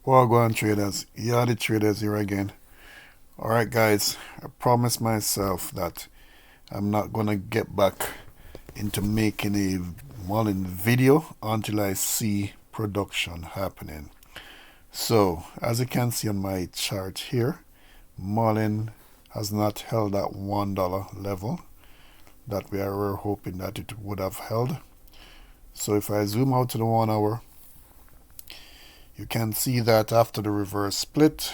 Well, go on, traders. Yeah, the traders here again. Alright, guys, I promised myself that I'm not gonna get back into making a Mullen video until I see production happening. So, as you can see on my chart here, Mullen has not held that $1 level that we were hoping that it would have held. So if I zoom out to the 1 hour, you can see that after the reverse split,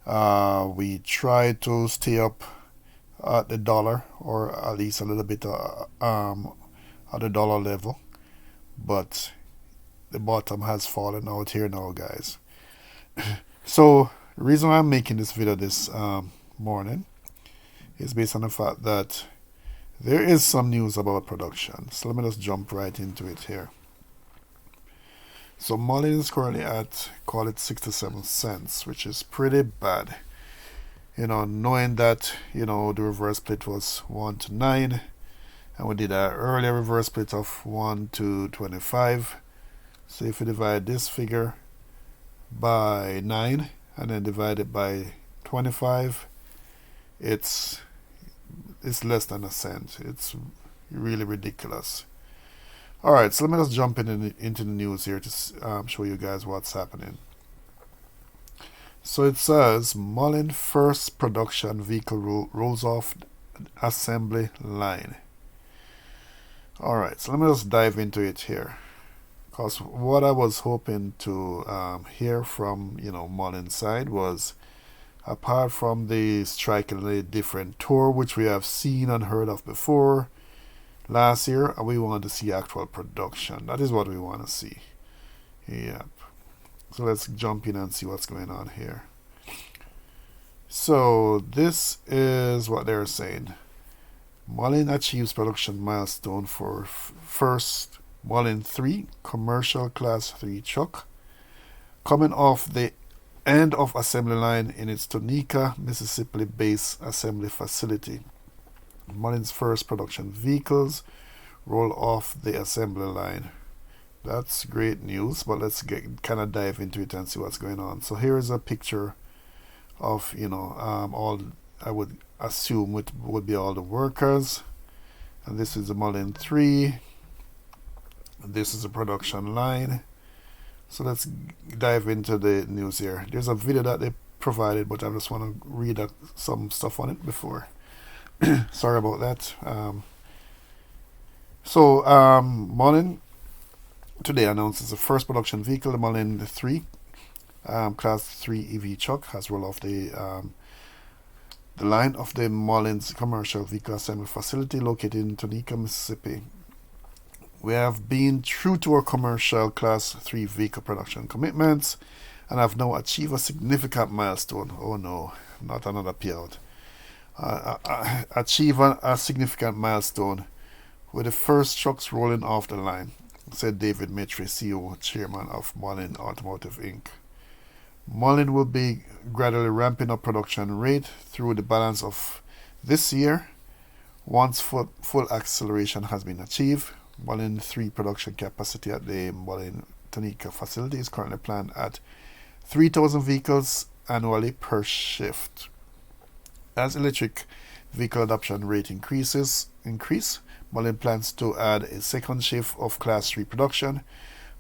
we try to stay up at the dollar, or at least a little bit at the dollar level, but the bottom has fallen out here now, guys. So the reason why I'm making this video this morning is based on the fact that there is some news about production. So let me just jump right into it here. So Muln is currently at, call it 67 cents, which is pretty bad. Knowing that, the reverse split was 1 to 9, and we did an earlier reverse split of 1 to 25. So if you divide this figure by 9 and then divide it by 25, it's less than a cent. It's really ridiculous. Alright, so let me just jump into the news here to show you guys what's happening. So it says Muln first production vehicle rolls off assembly line. Alright, so let me just dive into it here, because what I was hoping to hear from Muln's side was, apart from the strikingly different tour which we have seen and heard of before last year, we want to see actual production. That is what we want to see. Yep. So let's jump in and see what's going on here. So this is what they're saying. Muln achieves production milestone for first Muln 3 commercial class 3 truck, coming off the end of assembly line in its Tonica, Mississippi based assembly facility. Muln's first production vehicles roll off the assembly line. That's great news, but let's kind of dive into it and see what's going on. So here is a picture of all, I would assume would be all the workers, and this is the Muln 3. This is the production line. So let's dive into the news here. There's a video that they provided, but I just want to read some stuff on it before. Sorry about that. Muln today announces the first production vehicle, the Muln 3 class 3 EV truck, has rolled off the line of the Muln's commercial vehicle assembly facility located in Tonica, Mississippi. We have been true to our commercial class 3 vehicle production commitments and have now achieved a significant milestone. Oh no, not another payout. Achieve a significant milestone with the first trucks rolling off the line, said David Maitre, CEO, chairman of Muln Automotive Inc. Muln will be gradually ramping up production rate through the balance of this year. Once full acceleration has been achieved, Muln 3 production capacity at the Muln Tonica facility is currently planned at 3,000 vehicles annually per shift. As electric vehicle adoption rate increase, Muln plans to add a second shift of class 3 production,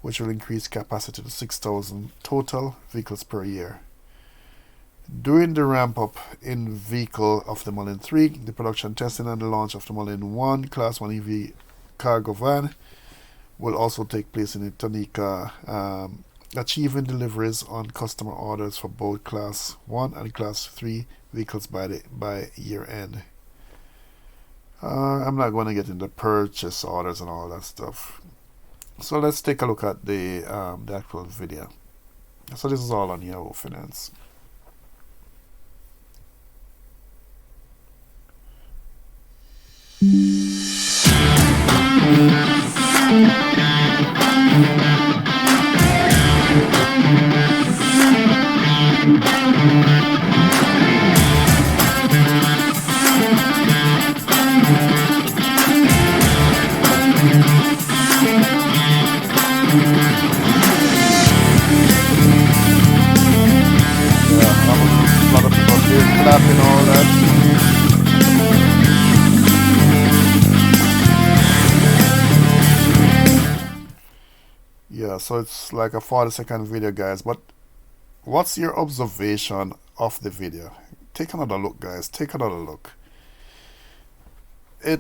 which will increase capacity to 6,000 total vehicles per year. During the ramp up in vehicle of the Muln 3, the production testing and the launch of the Muln 1 class 1 EV cargo van will also take place in Tonica, achieving deliveries on customer orders for both class 1 and class 3 vehicles by year end. I'm not going to get into purchase orders and all that stuff. So let's take a look at the actual video. So this is all on Yahoo Finance. Yeah, so it's like a 40-second video, guys. But what's your observation of the video? Take another look, guys. Take another look. I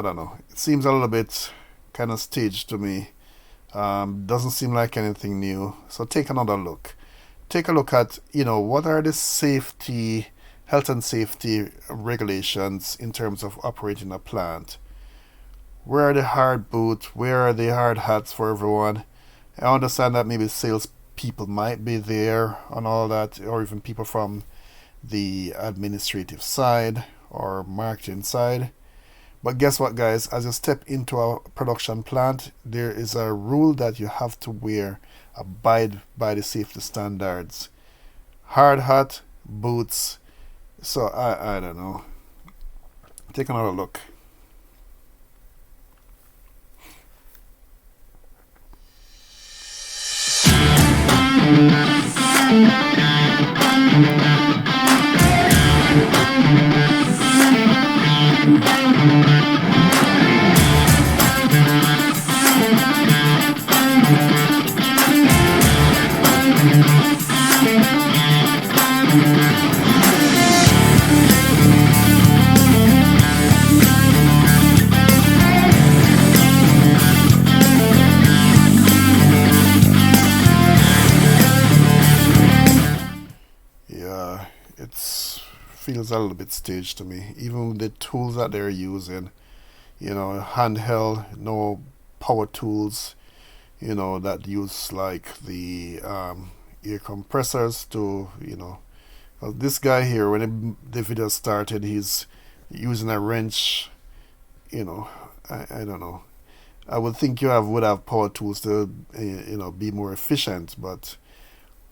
don't know. It seems a little bit kind of staged to me. Doesn't seem like anything new. So take another look. Take a look at, what are the health and safety regulations in terms of operating a plant. Where are the hard boots? Where are the hard hats for everyone? I understand that maybe sales people might be there and all that, or even people from the administrative side or marketing side. But guess what, guys? As you step into a production plant, there is a rule that you have to abide by the safety standards. Hard hat, boots. So I don't know. Take another look. Yeah, feels a little bit staged to me. Even the tools that they're using, handheld, no power tools, that use like the air compressors to, this guy here, when the video started, he's using a wrench, I don't know. I would think would have power tools to, be more efficient, but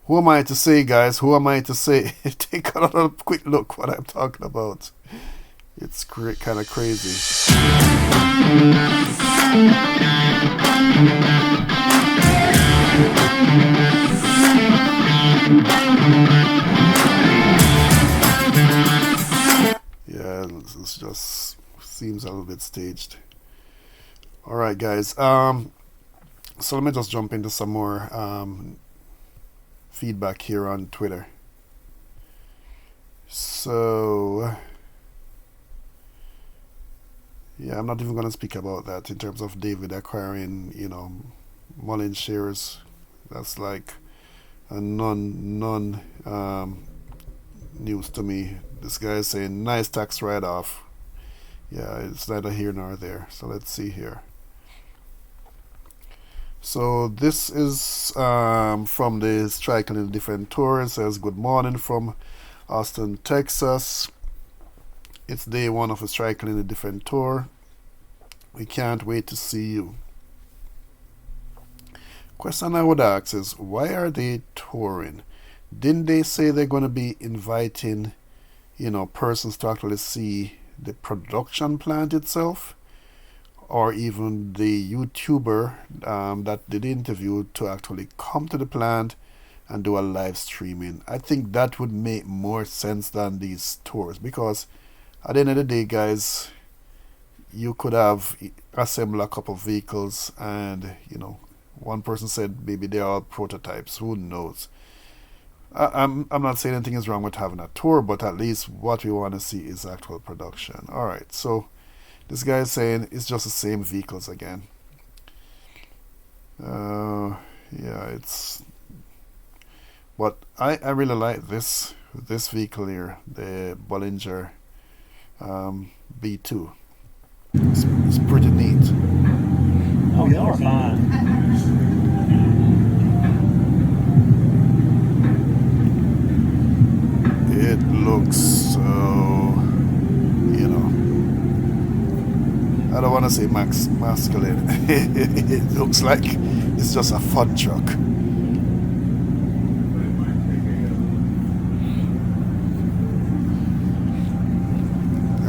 who am I to say, guys? Who am I to say? Take another quick look what I'm talking about. It's kind of crazy. Yeah, it just seems a little bit staged. All right, guys. So let me just jump into some more feedback here on Twitter. So yeah, I'm not even going to speak about that in terms of David acquiring, Muln shares. That's like a non news to me. This guy is saying nice tax write-off. Yeah, it's neither here nor there. So let's see here. So this is from the Striking in Different Tour. It says, good morning from Austin, Texas. It's day one of a Striking in a Different Tour. We can't wait to see you. Question I would ask is, why are they touring? Didn't they say they're going to be inviting, persons to actually see the production plant itself? Or even the YouTuber that did the interview to actually come to the plant and do a live streaming. I think that would make more sense than these tours, because at the end of the day, guys, you could have assembled a couple of vehicles and, one person said maybe they're all prototypes. Who knows? I'm not saying anything is wrong with having a tour, but at least what we want to see is actual production. All right, so this guy is saying it's just the same vehicles again. Yeah, but I really like this vehicle here, the Bollinger B2. It's pretty neat. Oh, y'all are fine. It looks so, I don't want to say masculine. It looks like it's just a fun truck.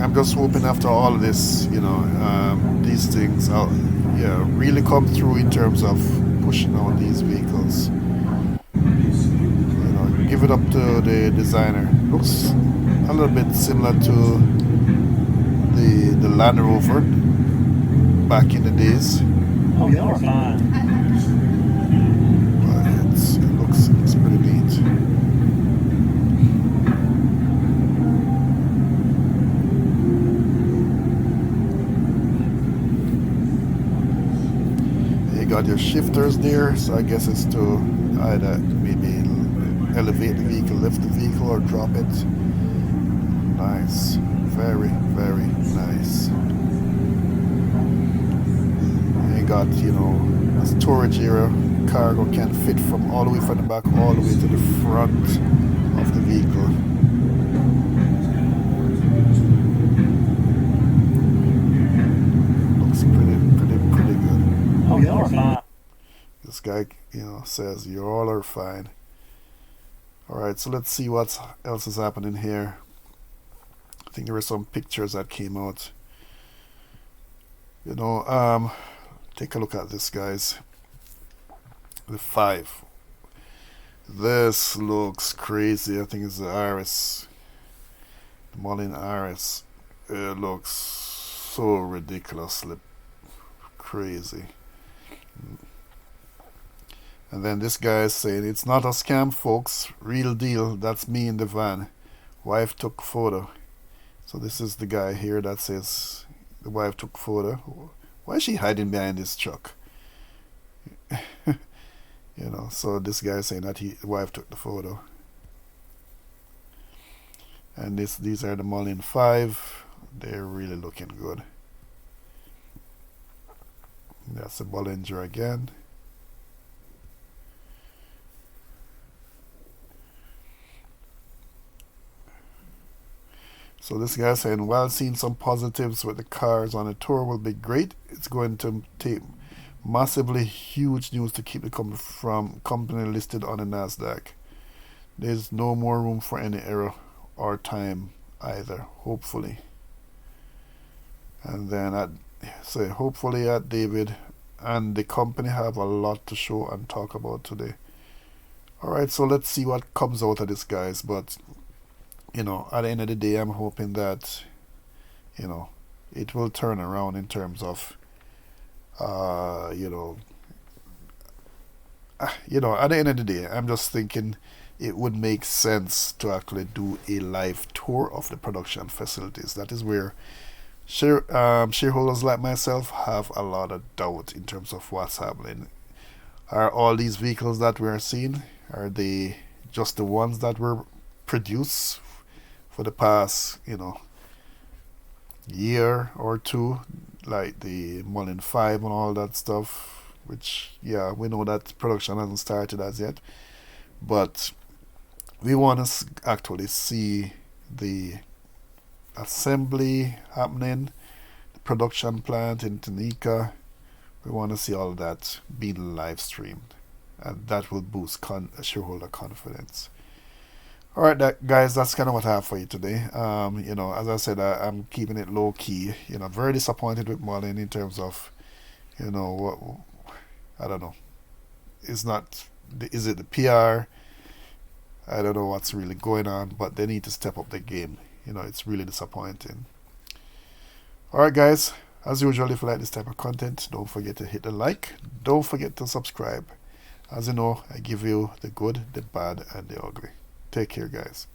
I'm just hoping after all of this, these things really come through in terms of pushing out these vehicles. Give it up to the designer. Looks a little bit similar to the Land Rover back in the days. Oh, y'all are fine. got your shifters there, so I guess it's to either maybe elevate the vehicle, lift the vehicle, or drop it. Nice. Very, very nice. And you got, you know, a storage area. Cargo can fit from all the way from the back all the way to the front of the vehicle. Looks pretty good. Oh, y'all are fine. This guy, you know, says you all are fine. Alright, so let's see what else is happening here. I think there were some pictures that came out. You know, take a look at this, guys. The 5. This looks crazy. I think it's the RS. The Muln RS. It looks so ridiculously crazy. And then this guy is saying, it's not a scam, folks. Real deal. That's me in the van. Wife took photo. So this is the guy here that says the wife took photo. Why is she hiding behind this truck? You know, so this guy is saying that the wife took the photo. And these are the Muln 5. They're really looking good. That's the Bollinger again. So this guy saying, while seeing some positives with the cars on the tour will be great, it's going to take massively huge news to keep the company listed on the NASDAQ. There's no more room for any error or time either, hopefully. And then hopefully David and the company have a lot to show and talk about today. Alright, so let's see what comes out of this, guys. But you know, at the end of the day, I'm hoping that, you know, it will turn around in terms of, you know, at the end of the day, I'm just thinking it would make sense to actually do a live tour of the production facilities. That is where shareholders like myself have a lot of doubt in terms of what's happening. Are all these vehicles that we are seeing, are they just the ones that were produced for the past, you know, year or two, like the Muln 5 and all that stuff, which, yeah, we know that production hasn't started as yet, but we want to actually see the assembly happening, the production plant in Tanika. We want to see all of that being live streamed, and that will boost shareholder confidence. Alright, guys, that's kind of what I have for you today. You know, as I said, I'm keeping it low key. You know, very disappointed with Muln in terms of, you know, what, I don't know. Is it the PR? I don't know what's really going on, but they need to step up the game. You know, it's really disappointing. Alright, guys, as usual, if you like this type of content, don't forget to hit the like. Don't forget to subscribe. As you know, I give you the good, the bad, and the ugly. Take care, guys.